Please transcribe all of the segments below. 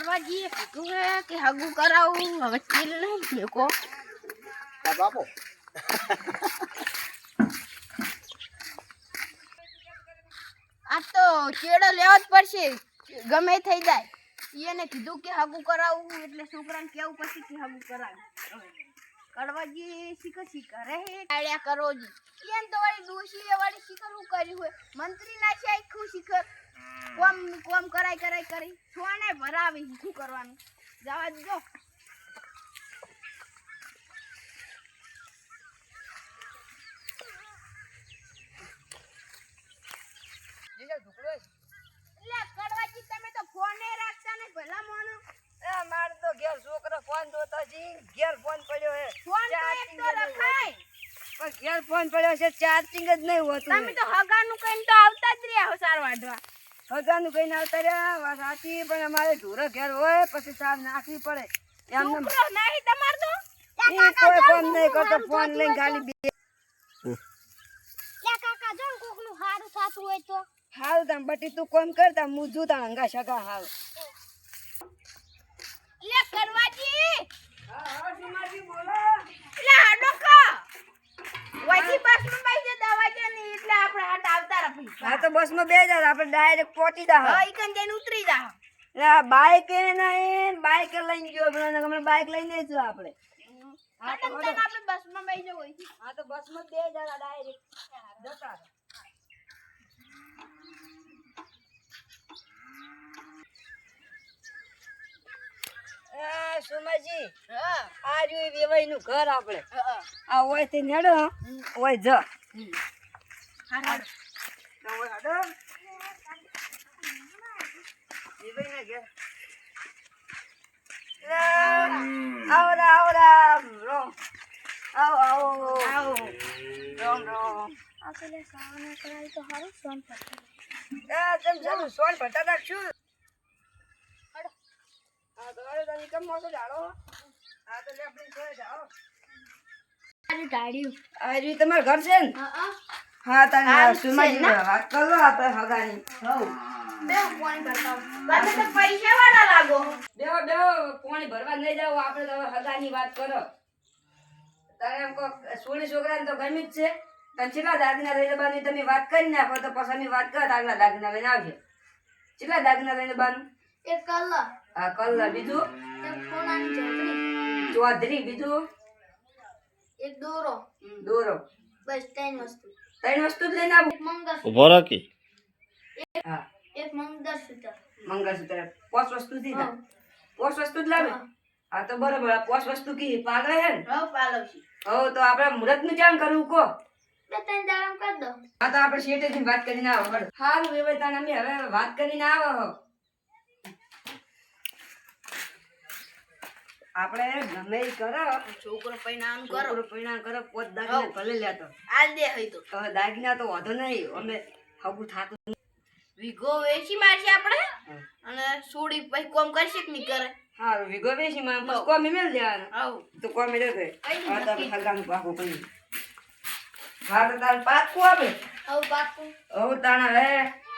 કરવા જઈએ કીધું હે કે હગું કરાવું હવે તેલ નહીં ફેંકો બાપો આ તો ચેડો લેવો જ પડશે ગમે થઈ જાય એને કીધું કે હગું કરાવું એટલે છોકરાને કેવું પછી કે હગું કરાવું કડવાજી શીખર રે આડ્યા કરો જી એમ તો વાળી ડોશી વાળી શીખર હું કર્યું હોય મંત્રી ના છે આખું શીખર કોમ કરાય કરી છોને ભરાવી શું કરવાનું જવા દો કડવાજી તમે તો ફોને રાખતા ને ભલા મોનો માર તો ઘેર છોકરો ફોન જોતો છે ઘેર ફોન પડ્યો હે ફોન તો એક તો રખાય પણ ઘેર ફોન પડ્યો છે ચાર્જિંગ જ નહીં હોતું તમે તો હગાનું કઈને તો આવતા જ રહ્યા સાર વાઢવા હગાનું કઈને આવતા રહ્યા વાત સાચી પણ અમારે ઢોરો ઘેર હોય પછી સાર નાખવી પડે એમને છોકરો નહીં તમાર તો કોઈ ફોન નહીં કરતો ફોન લઈને ખાલી બે લે કાકા જો કોકનું હારું થાતું હોય તો હાલ તમ બટી તું કોમ કરતા હું જૂતા હંગા સગા હાલ લે કરવાજી હા સુમાજી બોલો લે હાડો કા વાજી બસમાં બેસી દવા કે ની એટલે આપણે હાટ આવતા રહી હા તો બસમાં બે જા આપણે ડાયરેક્ટ પહોંચી જા હા ઈકન જઈને ઉતરી જા બાઈક એ નહીં બાઈક લઈને ગયો અમે બાઈક લઈને જઈશું આપણે હા તો આપણે બસમાં બેસી જવું હોય હા તો બસમાં બે જા ડાયરેક્ટ જતા સુમાજી હા આ રહ્યું વેવાઈ નું ઘર આપણે હા આ હોય તે નેડો હોય જ હા હોય હડો વેવાઈ ના ઘર આવરા રોમ આવો રોમ આ પેલે સાવના કરાય તો હારું સોન પડતું જમ સોન ભરતા તા શું હા તો અરે તને કેમ મોસો જાડો હા તો લે આપણી સોય જાઓ આરી ગાડીઓ આ રહ્યું તમારું ઘર છે ને હા હા તને હા, સુમાજી છે ને? વાત કરો આપણે હગાની હવ બે ફોન કરતા તમે તો પૈસા વાળા લાગો બેહો પાણી ભરવા નહીં જાવ આપણે તો હવે હગાની વાત કરો તારે એમ કહો સોની છોકરાને તો ગમી જ છે તને કેટલા દાગીના લઈને બાની તમે વાત કરી નાખો તો પછી અમે વાત કર આગલા દાગીના લઈને આવશે કેટલા દાગીના લઈને બાનું એક કલર હા કલ્લા બીજું એક સોનાની ચોટલી ચૌધરી બીજું એક દોરો દોરો બસ ત્રણ વસ્તુ ત્રણ વસ્તુ જ લઈને આવું મંગળસૂત્ર ઉભો રાખી હા એક મંગળસૂત્ર મંગળસૂત્ર પાંચ વસ્તુ થી હા. પાંચ વસ્તુ જ લાવે હા. હા તો બરોબર આ પાંચ વસ્તુ કી પાગળ હે ને હા પાલવશી હવે તો આપણે મુહૂર્ત નું જાણ કરવું કો બે ત્રણ દાડમ કરી દો હા તો આપણે શેઠેથી વાત કરીને આવો હારું એવા તાને અમે હવે વાત કરીને આવો હો આપણે ગમે ઈ કરો છોકરો પૈણાનું છોકરો પરિણામ કરો પોત દાગીના ભલે લેતો આલ દે હઈ તો હવે દાગીના તો વાંધો નહીં અમે હગું થાતું વીઘો વેચી મારશે આપણે અને સોડી પછી કોમ કરશે કે નહીં કરે હારું વિગો બેસી માં બસ કોમે મેલ દેવાનું આવ તો કોમે દે દે કઈ હા તો નક્કી. હગાનું પાકું કરી હા તો તાર પાકું આપણે આવ બાપુ હવે તાણ હવે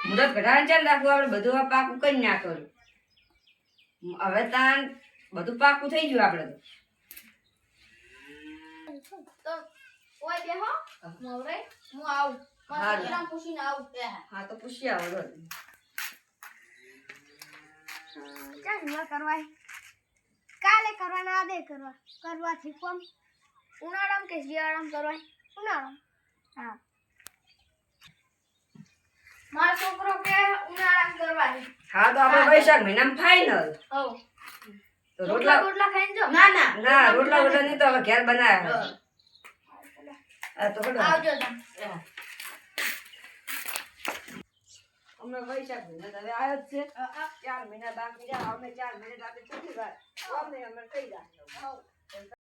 મુહૂર્ત ઘટાડે ચાલ રાખવું આપણે બધું હવે પાકું કરી નાખવાનું હવે તાણ બધું પાકું થઈ ગયું આપણે તો ઓય બેહો નવરે હું આવું હારું. મારા નામ પૂછીને આવું બે હા તો પૂછી આવો રોજ ચાલ ન કરવાય કાલે કરવાના આદે કરવાથી કોમ ઉનાળામાં કે શિયાળામાં કરવાય ઉનાળામાં હા મારો છોકરો કે ઉનાળામાં કરવાની હા તો આપણે વૈશાખ મહિનામાં ફાઈનલ હો તો રોટલા રોટલા રોટલા ખાઈને જો ના ના ના રોટલા નહીં તો હવે ઘેર બનાવ્યા હા તો હેડો. આવજો તમે અમે વૈશાખ મહિના તો હવે આવ્યો જ છે 4 મહિના બાકી રહ્યા અમે 4 મહિના આપણે છૂટી વાર અમે કહી રાખીએ